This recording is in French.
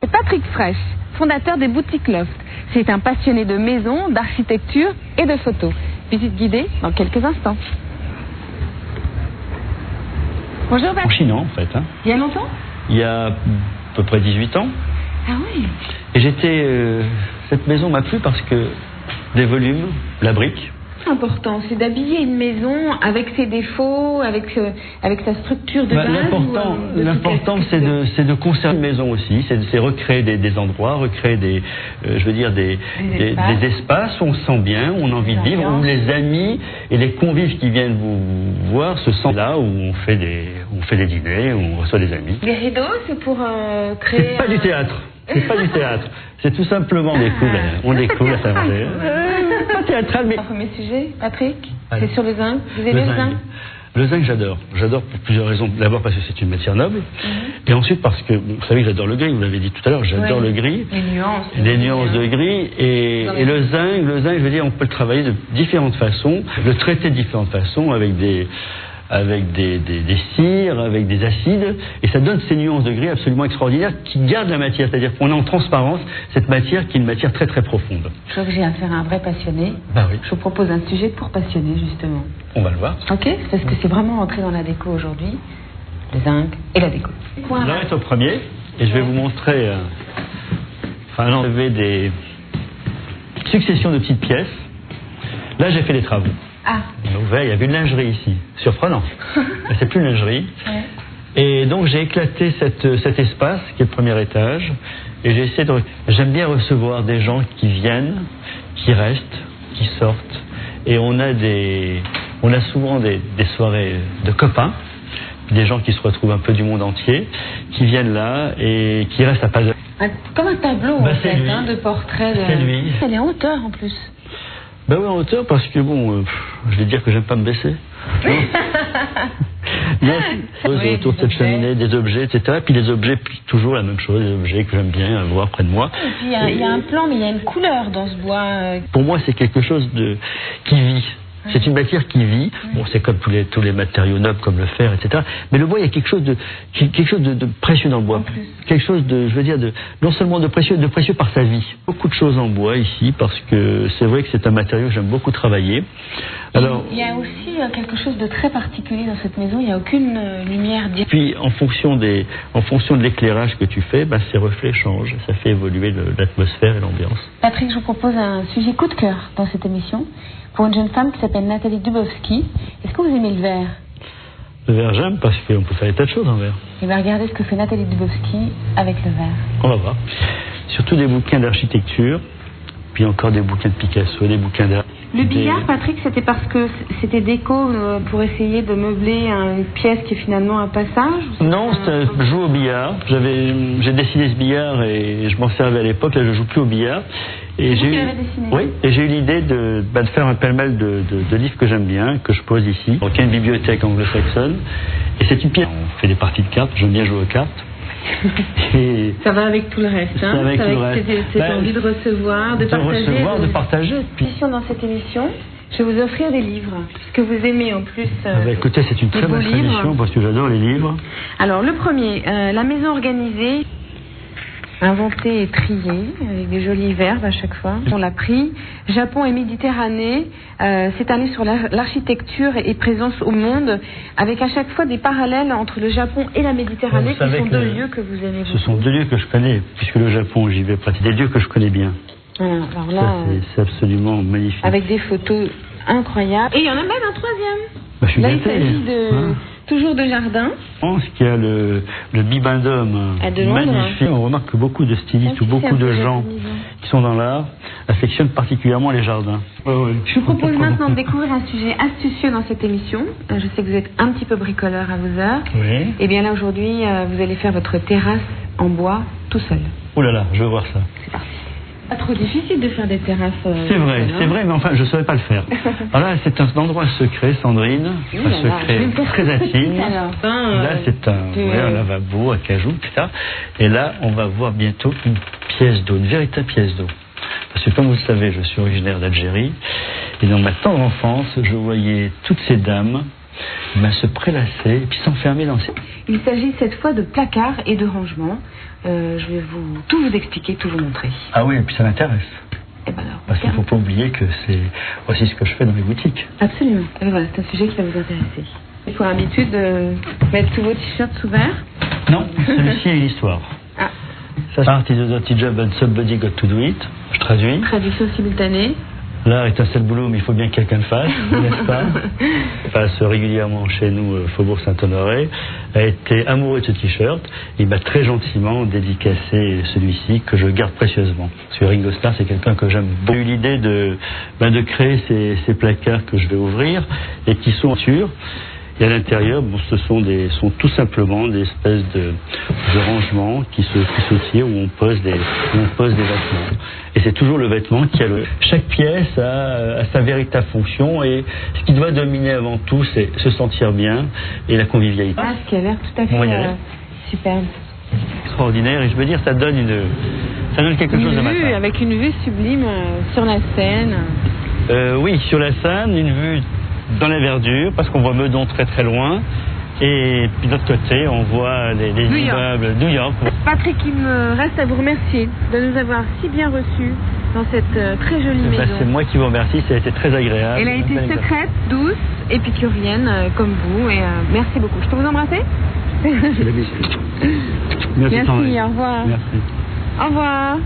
C'est Patrick Fraîche, fondateur des boutiques Loft. C'est un passionné de maisons, d'architecture et de photos. Visite guidée dans quelques instants. Bonjour Patrick. En Chine, en fait. Hein. Il y a longtemps? Il y a à peu près 18 ans. Ah oui. Et cette maison m'a plu parce que des volumes, la brique. C'est important, c'est d'habiller une maison avec ses défauts, avec sa structure de base. L'important, c'est de conserver une maison aussi, c'est recréer des endroits, recréer des espaces où on se sent bien, où on a envie de vivre, où les amis et les convives qui viennent vous voir se sentent là, où on fait des dîners, où on reçoit des amis. Les rideaux, c'est pour créer... C'est pas du théâtre. C'est pas du théâtre. C'est tout simplement on découvre la manger. Pas théâtral, mais... Un premier sujet, Patrick, c'est sur le zinc. Vous aimez le zinc? Le zinc, j'adore. J'adore pour plusieurs raisons. D'abord parce que c'est une matière noble. Et ensuite parce que, vous savez que j'adore le gris, vous l'avez dit tout à l'heure, j'adore le gris. Les nuances de gris. Et le zinc, je veux dire, on peut le travailler de différentes façons, le traiter de différentes façons avec des cires, avec des acides, et ça donne ces nuances de gris absolument extraordinaires qui gardent la matière, c'est-à-dire qu'on a en transparence cette matière qui est une matière très très profonde. Je crois que j'ai affaire à un vrai passionné. Bah oui. Je vous propose un sujet pour passionnés, justement. On va le voir. Ok, parce que c'est vraiment entré dans la déco aujourd'hui, le zinc et la déco. Là est au premier, et je vais vous montrer, des successions de petites pièces. Là j'ai fait les travaux. Ah. Donc, il y avait une lingerie ici, surprenant. Mais c'est plus une lingerie. Ouais. Et donc j'ai éclaté cet espace qui est le premier étage. Et j'ai essayé j'aime bien recevoir des gens qui viennent, qui restent, qui sortent. Et on a souvent des soirées de copains, des gens qui se retrouvent un peu du monde entier, qui viennent là et qui restent à Pazos. Comme un tableau en fait, de portraits. C'est lui. Elle est en hauteur en plus. Ben oui, en hauteur, parce que je vais dire que j'aime pas me baisser. Autour de cette cheminée, des objets, etc. Puis les objets, toujours la même chose, des objets que j'aime bien avoir près de moi. Et puis il y a un plan, mais il y a une couleur dans ce bois. Pour moi, c'est quelque chose qui vit. C'est une matière qui vit. Bon, c'est comme tous les matériaux nobles, comme le fer, etc. Mais le bois, il y a quelque chose de précieux dans le bois. Quelque chose non seulement de précieux par sa vie. Beaucoup de choses en bois ici, parce que c'est vrai que c'est un matériau que j'aime beaucoup travailler. Alors, il y a aussi quelque chose de très particulier dans cette maison. Il n'y a aucune lumière directe. Puis, en fonction de l'éclairage que tu fais, ces reflets changent. Ça fait évoluer l'atmosphère et l'ambiance. Patrick, je vous propose un sujet coup de cœur dans cette émission. Pour une jeune femme qui s'appelle Nathalie Dubowski. Est-ce que vous aimez le verre? Le verre, j'aime parce qu'on peut faire des tas de choses en verre. Et bien regardez ce que fait Nathalie Dubowski avec le verre. On va voir. Surtout des bouquins d'architecture, puis encore des bouquins de Picasso, des bouquins d'art. Le billard, Patrick, c'était parce que c'était déco pour essayer de meubler une pièce qui est finalement un passage? Non, je joue au billard. J'ai dessiné ce billard et je m'en servais à l'époque. Là, je joue plus au billard. Et j'ai eu l'idée de faire un pêle-mêle de livres que j'aime bien, que je pose ici. Donc il y a une bibliothèque anglo-saxonne. Et c'est une pièce. On fait des parties de cartes. J'aime bien jouer aux cartes. Et ça va avec tout le reste. Ça va avec tout le reste. Cette envie de recevoir, de partager. Dans cette émission, je vais vous offrir des livres, que vous aimez en plus. Écoutez, c'est une très bonne tradition parce que j'adore les livres. Alors le premier, La maison organisée. Inventé et trié, avec des jolis verbes à chaque fois. On l'a pris. Japon et Méditerranée, c'est un livre sur l'architecture et présence au monde, avec à chaque fois des parallèles entre le Japon et la Méditerranée, qui sont deux lieux que vous aimez beaucoup. Ce sont deux lieux que je connais, puisque le Japon, j'y vais pratiquer, des lieux que je connais bien. Alors là, c'est absolument magnifique. Avec des photos incroyables. Et il y en a même un troisième. Là, il s'agit toujours de jardin. Je pense qu'il y a le Bibendum magnifique. On remarque que beaucoup de stylistes ou beaucoup de gens qui sont dans l'art affectionnent particulièrement les jardins. Je vous propose maintenant de découvrir un sujet astucieux dans cette émission. Je sais que vous êtes un petit peu bricoleur à vos heures. Oui. Et bien là, aujourd'hui, vous allez faire votre terrasse en bois tout seul. Oh là là, je veux voir ça. C'est parti. Pas trop difficile de faire des terrasses. C'est vrai, mais enfin, je ne saurais pas le faire. Alors là, c'est un endroit secret, Sandrine, un secret très intime. Là, c'est un lavabo, un cajou, etc. Et là, on va voir bientôt une pièce d'eau, une véritable pièce d'eau. Parce que comme vous le savez, je suis originaire d'Algérie. Et dans ma tendre enfance, je voyais toutes ces dames se prélasser et puis s'enfermer dans ces... Il s'agit cette fois de placards et de rangements. Je vais tout vous expliquer, tout vous montrer. Ah oui, et puis ça m'intéresse. Et ben alors, parce qu'il ne faut pas oublier que c'est aussi ce que je fais dans les boutiques. Absolument. Et voilà, c'est un sujet qui va vous intéresser. Il faut l'habitude de mettre tous vos t-shirts sous verre? Non, celui-ci a une histoire. Ah. Ça, Art is a dirty job and somebody got to do it. Je traduis. Traduction simultanée. L'art est un seul boulot, mais il faut bien que quelqu'un le fasse, n'est-ce pas? Il passe régulièrement chez nous, Faubourg Saint-Honoré. A été amoureux de ce t-shirt. Il m'a très gentiment dédicacé celui-ci, que je garde précieusement. Parce que Ringo Starr, c'est quelqu'un que j'aime beaucoup. J'ai eu l'idée de créer ces placards que je vais ouvrir et qui sont sûrs. Et à l'intérieur, ce sont tout simplement des espèces de rangements qui se tirent où on pose des vêtements. Et c'est toujours le vêtement qui a chaque pièce a sa véritable fonction, et ce qui doit dominer avant tout, c'est se sentir bien et la convivialité. Ah, ce qui a l'air tout à fait superbe. Extraordinaire, et je veux dire, ça donne quelque chose de ma part. Avec une vue sublime sur la Seine. Oui, sur la Seine, une vue dans la verdure, parce qu'on voit Meudon très très loin, et puis de l'autre côté on voit les immeubles New York. Patrick, il me reste à vous remercier de nous avoir si bien reçus dans cette très jolie maison. C'est moi qui vous remercie, ça a été très agréable. Elle a été secrète, douce, épicurienne comme vous, et merci beaucoup. Je peux vous embrasser? Merci, au revoir. Merci. Au revoir.